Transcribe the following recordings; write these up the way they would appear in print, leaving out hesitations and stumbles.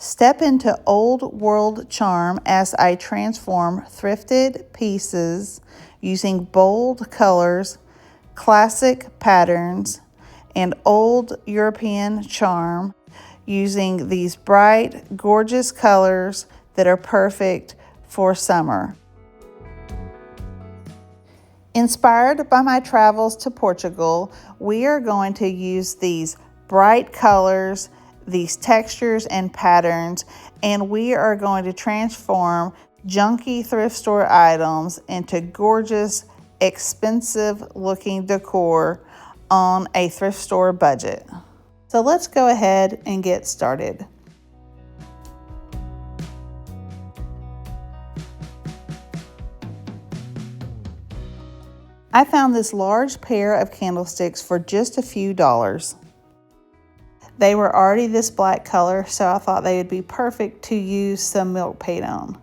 Step into old world charm as I transform thrifted pieces using bold colors, classic patterns, and old European charm using these bright, gorgeous colors that are perfect for summer. Inspired by my travels to Portugal, we are going to use these bright colors, these textures and patterns, and we are going to transform junky thrift store items into gorgeous, expensive looking decor on a thrift store budget. So let's go ahead and get started. I found this large pair of candlesticks for just a few dollars. They were already this black color, so I thought they would be perfect to use some milk paint on.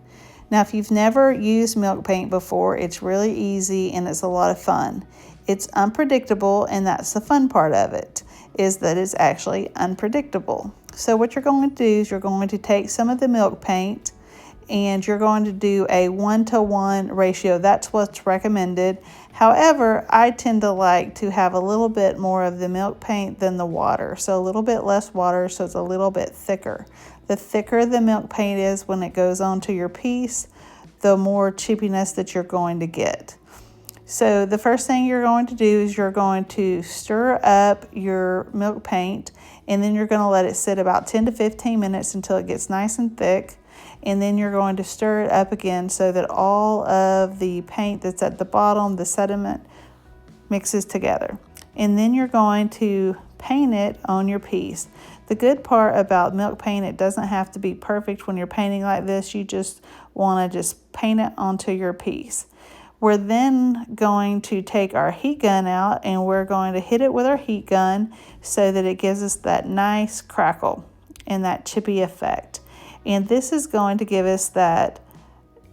Now, if you've never used milk paint before, it's really easy and it's a lot of fun. It's unpredictable, and that's the fun part of it, is that it's actually unpredictable. So what you're going to do is you're going to take some of the milk paint and you're going to do a 1-to-1 ratio. That's what's recommended. However, I tend to like to have a little bit more of the milk paint than the water. So a little bit less water, so it's a little bit thicker. The thicker the milk paint is when it goes onto your piece, the more chippiness that you're going to get. So the first thing you're going to do is you're going to stir up your milk paint, and then you're going to let it sit about 10 to 15 minutes until it gets nice and thick. And then you're going to stir it up again so that all of the paint that's at the bottom, the sediment, mixes together. And then you're going to paint it on your piece. The good part about milk paint, it doesn't have to be perfect when you're painting like this. You just want to just paint it onto your piece. We're then going to take our heat gun out and we're going to hit it with our heat gun so that it gives us that nice crackle and that chippy effect. And this is going to give us that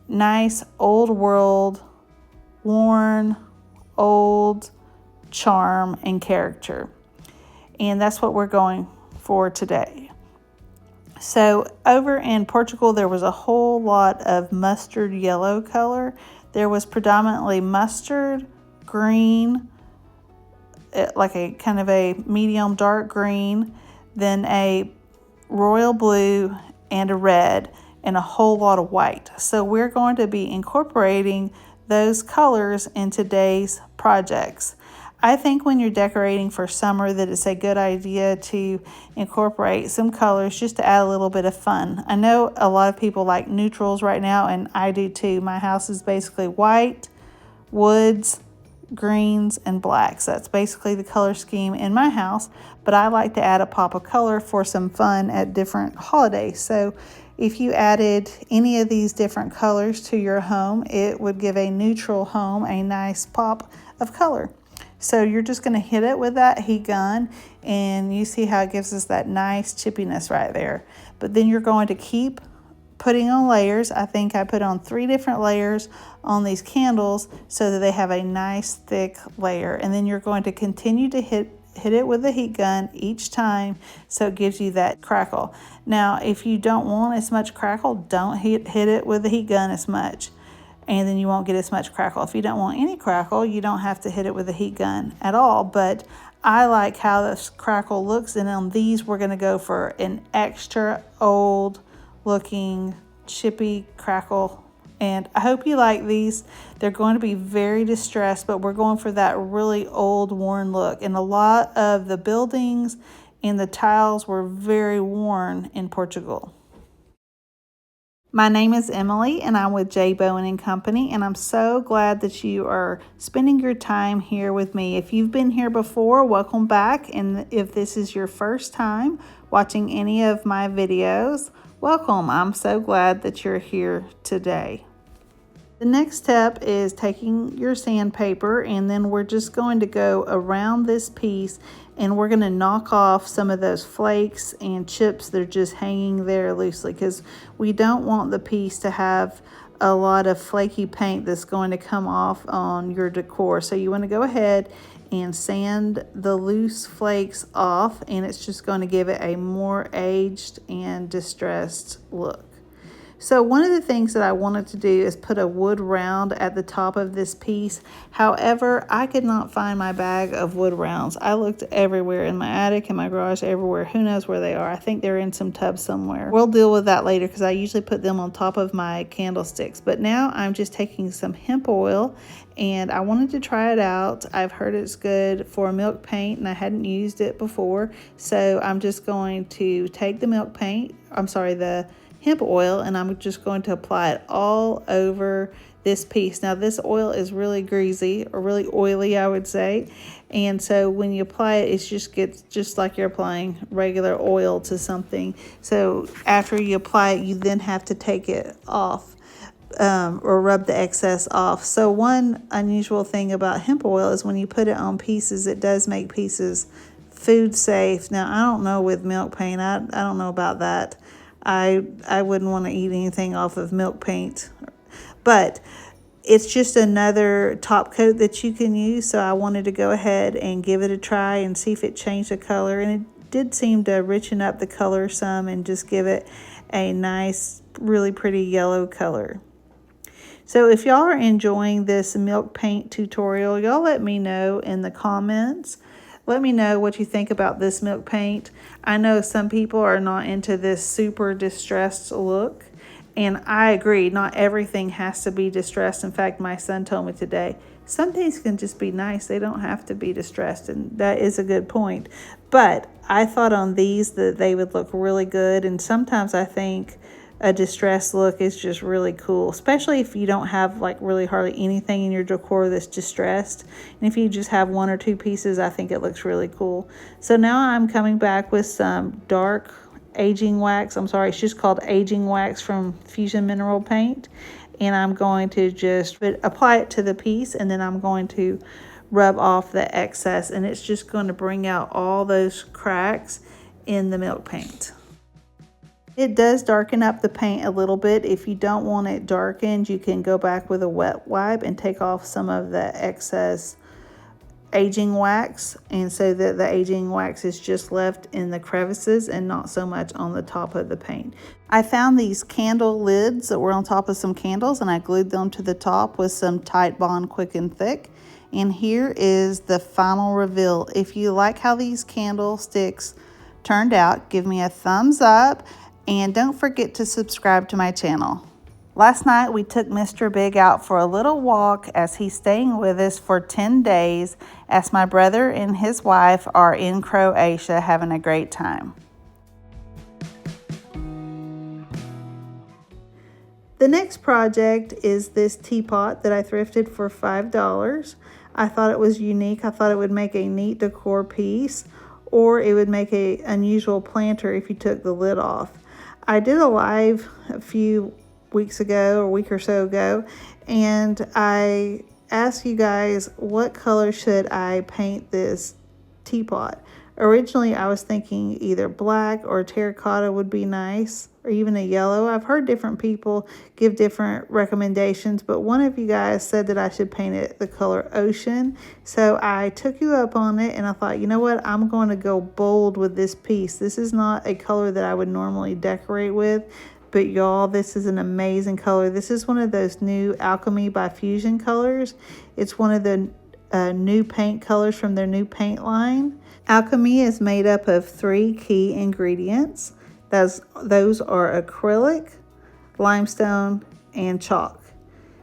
nice old world, worn, old charm and character. And that's what we're going for today. So over in Portugal, there was a whole lot of mustard yellow color. There was predominantly mustard, green, like a kind of a medium dark green, then a royal blue, and a red, and a whole lot of white. So we're going to be incorporating those colors in today's projects. I think when you're decorating for summer that it's a good idea to incorporate some colors just to add a little bit of fun. I know a lot of people like neutrals right now, and I do too. My house is basically white, woods, greens, and blacks. That's basically the color scheme in my house, but I like to add a pop of color for some fun at different holidays. So if you added any of these different colors to your home, it would give a neutral home a nice pop of color. So you're just going to hit it with that heat gun, and you see how it gives us that nice chippiness right there. But then you're going to keep putting on layers. I think I put on 3 different layers on these candles so that they have a nice thick layer. And then you're going to continue to hit it with the heat gun each time so it gives you that crackle. Now, if you don't want as much crackle, don't hit it with the heat gun as much, and then you won't get as much crackle. If you don't want any crackle, you don't have to hit it with the heat gun at all. But I like how this crackle looks, and on these we're going to go for an extra old looking chippy crackle. And I hope you like these. They're going to be very distressed, but we're going for that really old worn look. And a lot of the buildings and the tiles were very worn in Portugal. My name is Emily, and I'm with J. Bowen & Company, and I'm so glad that you are spending your time here with me. If you've been here before, welcome back. And if this is your first time watching any of my videos, welcome. I'm so glad that you're here today. The next step is taking your sandpaper, and then we're just going to go around this piece, and we're going to knock off some of those flakes and chips that are just hanging there loosely, because we don't want the piece to have a lot of flaky paint that's going to come off on your decor. So you want to go ahead and sand the loose flakes off, and it's just going to give it a more aged and distressed look. So one of the things that I wanted to do is put a wood round at the top of this piece. However, I could not find my bag of wood rounds. I looked everywhere, in my attic, in my garage, everywhere. Who knows where they are? I think they're in some tub somewhere. We'll deal with that later because I usually put them on top of my candlesticks. But now I'm just taking some hemp oil and I wanted to try it out. I've heard it's good for milk paint and I hadn't used it before. So I'm just going to take the the hemp oil, and I'm just going to apply it all over this piece. Now this oil is really greasy, or really oily I would say, and so when you apply it, it just gets just like you're applying regular oil to something. So after you apply it, you then have to take it off or rub the excess off. So one unusual thing about hemp oil is when you put it on pieces, it does make pieces food safe. Now I don't know with milk paint, I don't know about that. I wouldn't want to eat anything off of milk paint, but it's just another top coat that you can use. So I wanted to go ahead and give it a try and see if it changed the color, and it did seem to richen up the color some and just give it a nice, really pretty yellow color. So if y'all are enjoying this milk paint tutorial, y'all let me know in the comments. Let me know what you think about this milk paint. I know some people are not into this super distressed look, and I agree, not everything has to be distressed. In fact, my son told me today, some things can just be nice. They don't have to be distressed, and that is a good point. But I thought on these that they would look really good, and sometimes I think a distressed look is just really cool, especially if you don't have like really hardly anything in your decor that's distressed. And if you just have one or two pieces, I think it looks really cool. So now I'm coming back with some dark aging wax. I'm sorry, it's just called aging wax from Fusion Mineral Paint. And I'm going to just apply it to the piece, and then I'm going to rub off the excess, and it's just going to bring out all those cracks in the milk paint. It does darken up the paint a little bit. If you don't want it darkened, you can go back with a wet wipe and take off some of the excess aging wax, and so that the aging wax is just left in the crevices and not so much on the top of the paint. I found these candle lids that were on top of some candles, and I glued them to the top with some Titebond Quick and Thick. And here is the final reveal. If you like how these candlesticks turned out, give me a thumbs up. And don't forget to subscribe to my channel. Last night we took Mr. Big out for a little walk as he's staying with us for 10 days as my brother and his wife are in Croatia having a great time. The next project is this teapot that I thrifted for $5. I thought it was unique. I thought it would make a neat decor piece, or it would make an unusual planter if you took the lid off. I did a live a few weeks ago, or a week or so ago, and I asked you guys what color should I paint this teapot. Originally I was thinking either black or terracotta would be nice, or even a yellow. I've heard different people give different recommendations, but one of you guys said that I should paint it the color ocean. So I took you up on it, and I thought, you know what, I'm going to go bold with this piece. This is not a color that I would normally decorate with, but y'all, this is an amazing color. This is one of those new Alchemy by Fusion colors. It's one of the new paint colors from their new paint line. Alchemy is made up of 3 key ingredients. Those are acrylic, limestone, and chalk.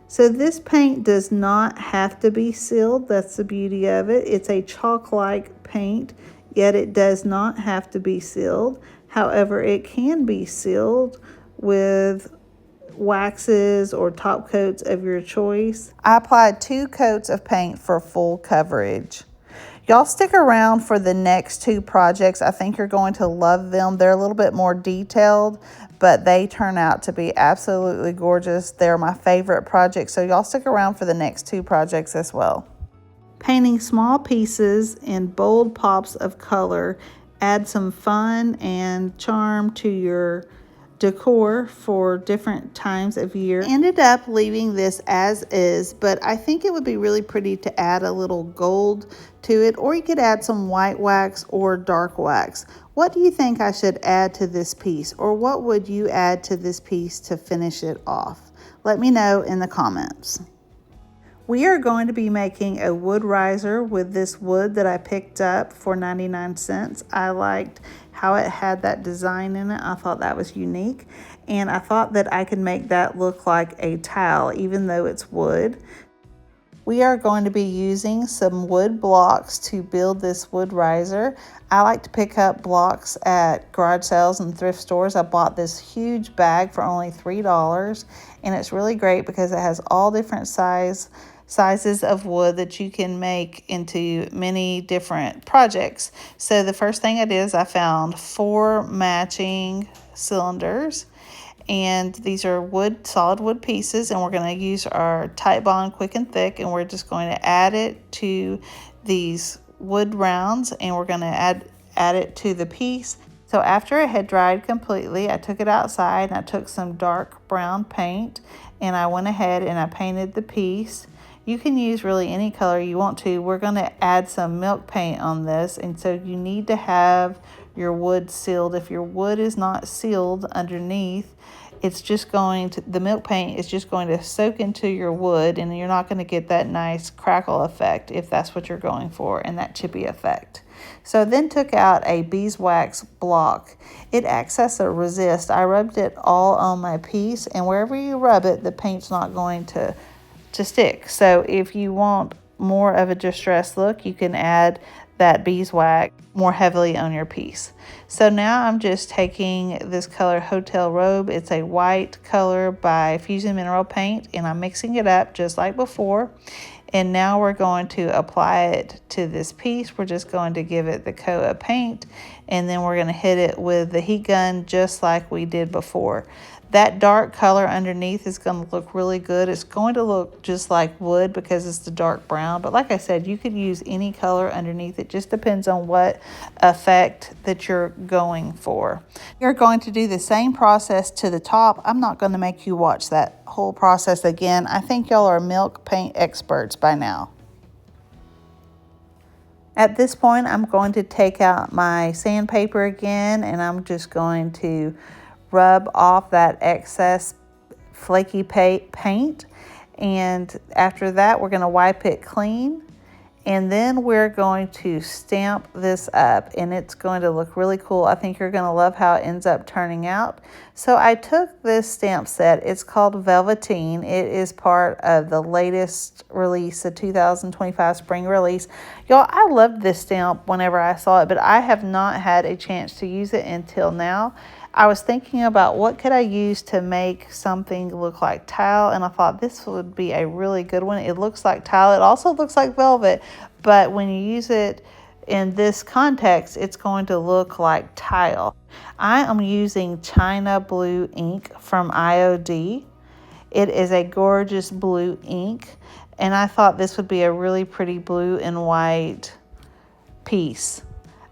So this paint does not have to be sealed. That's the beauty of it. It's a chalk-like paint, yet it does not have to be sealed. However, it can be sealed with waxes or top coats of your choice. I applied 2 coats of paint for full coverage. Y'all stick around for the next 2 projects. I think you're going to love them. They're a little bit more detailed, but they turn out to be absolutely gorgeous. They're my favorite projects, so y'all stick around for the next 2 projects as well. Painting small pieces in bold pops of color add some fun and charm to your decor for different times of year. Ended up leaving this as is, but I think it would be really pretty to add a little gold to it, or you could add some white wax or dark wax. What do you think I should add to this piece, or what would you add to this piece to finish it off? Let me know in the comments. We are going to be making a wood riser with this wood that I picked up for 99 cents. I liked how it had that design in it. I thought that was unique, and I thought that I could make that look like a tile even though it's wood. We are going to be using some wood blocks to build this wood riser. I like to pick up blocks at garage sales and thrift stores. I bought this huge bag for only $3, and it's really great because it has all different sizes of wood that you can make into many different projects. So the first thing I did is I found 4 matching cylinders, and these are solid wood pieces, and we're going to use our Titebond Quick and Thick, and we're just going to add it to these wood rounds, and we're going to add it to the piece. So after it had dried completely, I took it outside and I took some dark brown paint, and I went ahead and I painted the piece. You can use really any color you want to. We're going to add some milk paint on this, and so you need to have your wood sealed. If your wood is not sealed underneath, the milk paint is just going to soak into your wood, and you're not going to get that nice crackle effect if that's what you're going for, and that chippy effect. So then took out a beeswax block. It acts as a resist. I rubbed it all on my piece, and wherever you rub it, the paint's not going to stick. So if you want more of a distressed look, you can add that beeswax more heavily on your piece. So now I'm just taking this color Hotel Robe. It's a white color by Fusion Mineral Paint, and I'm mixing it up just like before. And now we're going to apply it to this piece. We're just going to give it the coat of paint, and then we're going to hit it with the heat gun just like we did before. That dark color underneath is going to look really good. It's going to look just like wood because it's the dark brown. But like I said, you could use any color underneath. It just depends on what effect that you're going for. You're going to do the same process to the top. I'm not going to make you watch that whole process again. I think y'all are milk paint experts by now. At this point, I'm going to take out my sandpaper again, and I'm just going to rub off that excess flaky paint, and after that we're going to wipe it clean, and then we're going to stamp this up, and it's going to look really cool. I think you're going to love how it ends up turning out. So I took this stamp set. It's called Velveteen. It is part of the latest release, the 2025 spring release. Y'all, I loved this stamp whenever I saw it, but I have not had a chance to use it until now. I was thinking about what could I use to make something look like tile, and I thought this would be a really good one. It looks like tile. It also looks like velvet, but when you use it in this context, it's going to look like tile. I am using China Blue ink from IOD. It is a gorgeous blue ink, and I thought this would be a really pretty blue and white piece.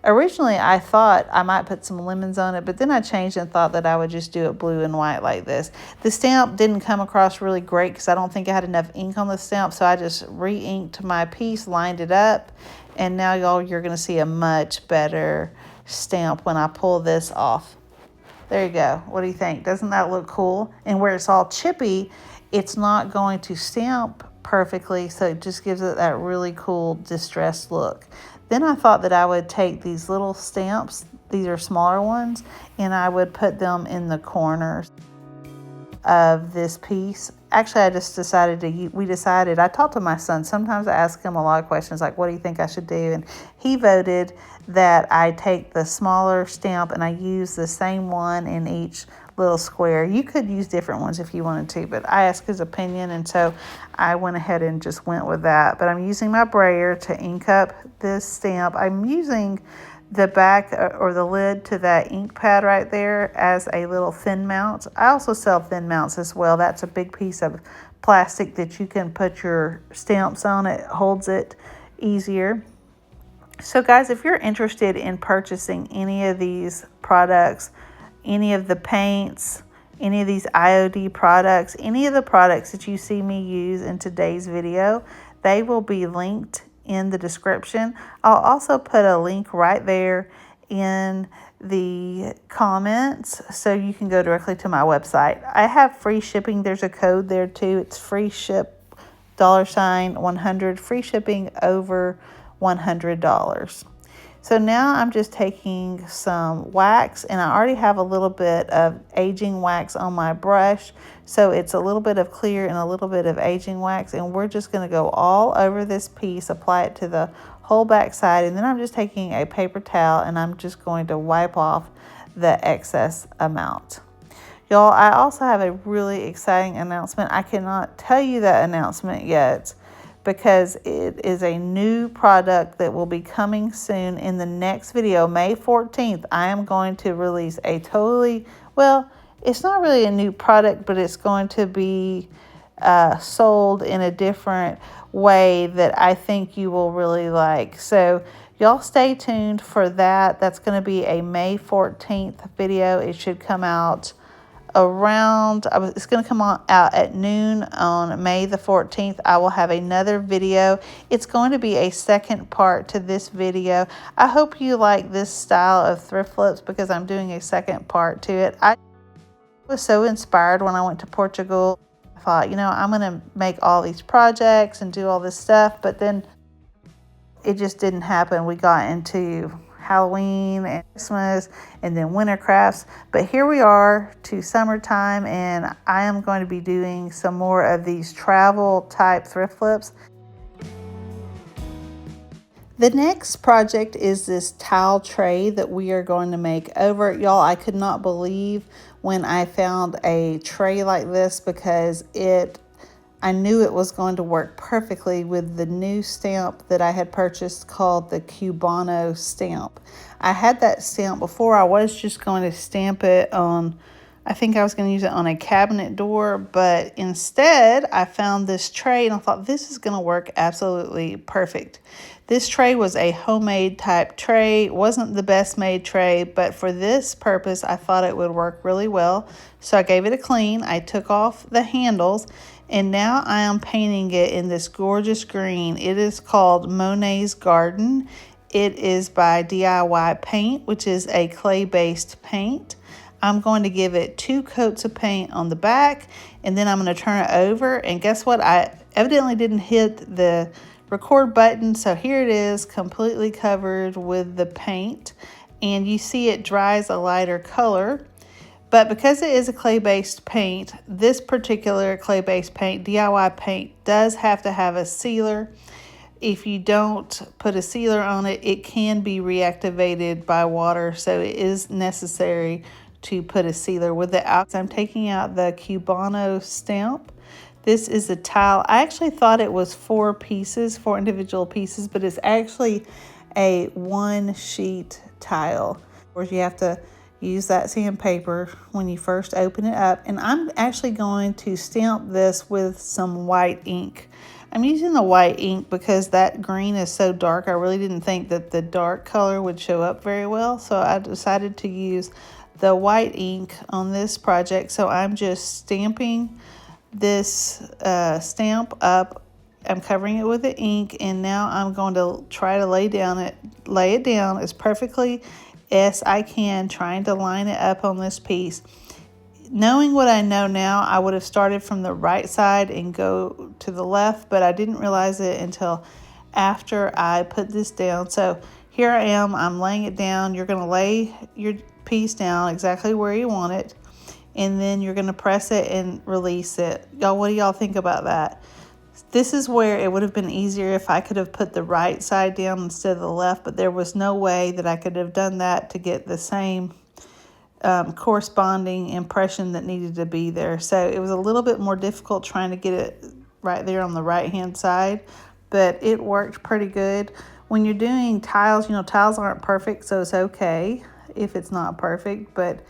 Originally, I thought I might put some lemons on it, but then I changed and thought that I would just do it blue and white like this. The stamp didn't come across really great because I don't think I had enough ink on the stamp, so I just re-inked my piece, lined it up, and now y'all, you're going to see a much better stamp when I pull this off. There you go. What do you think? Doesn't that look cool? And where it's all chippy, it's not going to stamp perfectly, so it just gives it that really cool distressed look. Then I thought that I would take these little stamps, these are smaller ones, and I would put them in the corners of this piece. Actually, I just decided I talked to my son. Sometimes I ask him a lot of questions like, what do you think I should do? And he voted that I take the smaller stamp and I use the same one in each little square. You could use different ones if you wanted to, but I asked his opinion, and so I went ahead and just went with that. But I'm using my brayer to ink up this stamp. I'm using the back or the lid to that ink pad right there as a little thin mount. I also sell thin mounts as well. That's a big piece of plastic that you can put your stamps on. It holds it easier. So guys, if you're interested in purchasing any of these products, any of the paints, any of these IOD products, any of the products that you see me use in today's video, they will be linked in the description. I'll also put a link right there in the comments so you can go directly to my website. I have free shipping. There's a code there too. It's free ship $100, free shipping over $100. So now I'm just taking some wax, and I already have a little bit of aging wax on my brush. So it's a little bit of clear and a little bit of aging wax, and we're just going to go all over this piece, apply it to the whole back side, and then I'm just taking a paper towel and I'm just going to wipe off the excess amount. Y'all, I also have a really exciting announcement. I cannot tell you that announcement yet, because it is a new product that will be coming soon in the next video. May 14th, I am going to release a totally, well, it's not really a new product, but it's going to be sold in a different way that I think you will really like. So y'all stay tuned for that. That's going to be a May 14th video. It should come out around, it's going to come out at noon on May the 14th. I will have another video. It's going to be a second part to this video. I hope you like this style of thrift flips because I'm doing a second part to it. I was so inspired when I went to Portugal. I thought, you know, I'm going to make all these projects and do all this stuff, but then it just didn't happen. We got into Halloween and Christmas and then winter crafts, but here we are to summertime, and I am going to be doing some more of these travel type thrift flips. The next project is this towel tray that we are going to make over. Y'all, I could not believe when I found a tray like this, because I knew it was going to work perfectly with the new stamp that I had purchased called the Cubano stamp. I had that stamp before. I was just going to stamp it on, I think I was going to use it on a cabinet door, but instead I found this tray and I thought this is going to work absolutely perfect. This tray was a homemade type tray. It wasn't the best made tray, but for this purpose I thought it would work really well. So I gave it a clean. I took off the handles, and now I am painting it in this gorgeous green. It is called Monet's Garden. It is by DIY Paint, which is a clay-based paint. I'm going to give it 2 coats of paint on the back, and then I'm going to turn it over. And guess what? I evidently didn't hit the record button, so here it is, completely covered with the paint. And you see it dries a lighter color. But because it is a clay-based paint, this particular clay-based paint, DIY paint, does have to have a sealer. If you don't put a sealer on it, it can be reactivated by water, so it is necessary to put a sealer with it. I'm taking out the Cubano stamp. This is a tile. I actually thought it was 4 pieces, 4 individual pieces, but it's actually a 1-sheet tile. Of course, you have to use that sandpaper when you first open it up. And I'm actually going to stamp this with some white ink. I'm using the white ink because that green is so dark. I really didn't think that the dark color would show up very well. So I decided to use the white ink on this project. So I'm just stamping this stamp up. I'm covering it with the ink, and now I'm going to try to lay it down as perfectly as I can, trying to line it up on this piece. Knowing what I know now, I would have started from the right side and go to the left, but I didn't realize it until after I put this down. So here I am, I'm laying it down. You're going to lay your piece down exactly where you want it, and then you're going to press it and release it. Y'all, what do y'all think about that? This is where it would have been easier if I could have put the right side down instead of the left, but there was no way that I could have done that to get the same corresponding impression that needed to be there. So it was a little bit more difficult trying to get it right there on the right hand side, but it worked pretty good. When you're doing tiles, you know, tiles aren't perfect, so it's okay if it's not perfect, but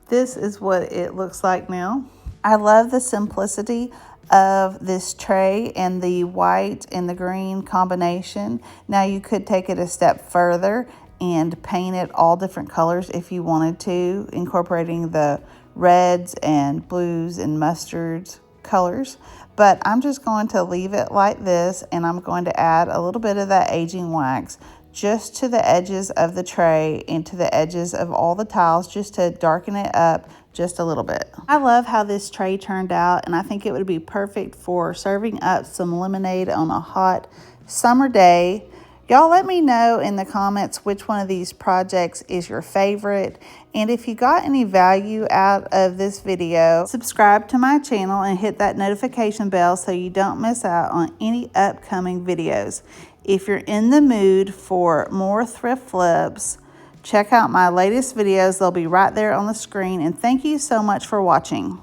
this is what it looks like now. I love the simplicity of this tray and the white and the green combination. Now you could take it a step further and paint it all different colors if you wanted to, incorporating the reds and blues and mustards colors. But I'm just going to leave it like this, and I'm going to add a little bit of that aging wax just to the edges of the tray and to the edges of all the tiles, just to darken it up just a little bit. I love how this tray turned out, and I think it would be perfect for serving up some lemonade on a hot summer day. Y'all let me know in the comments which one of these projects is your favorite. And if you got any value out of this video, subscribe to my channel and hit that notification bell so you don't miss out on any upcoming videos. If you're in the mood for more thrift flips, check out my latest videos. They'll be right there on the screen. And thank you so much for watching.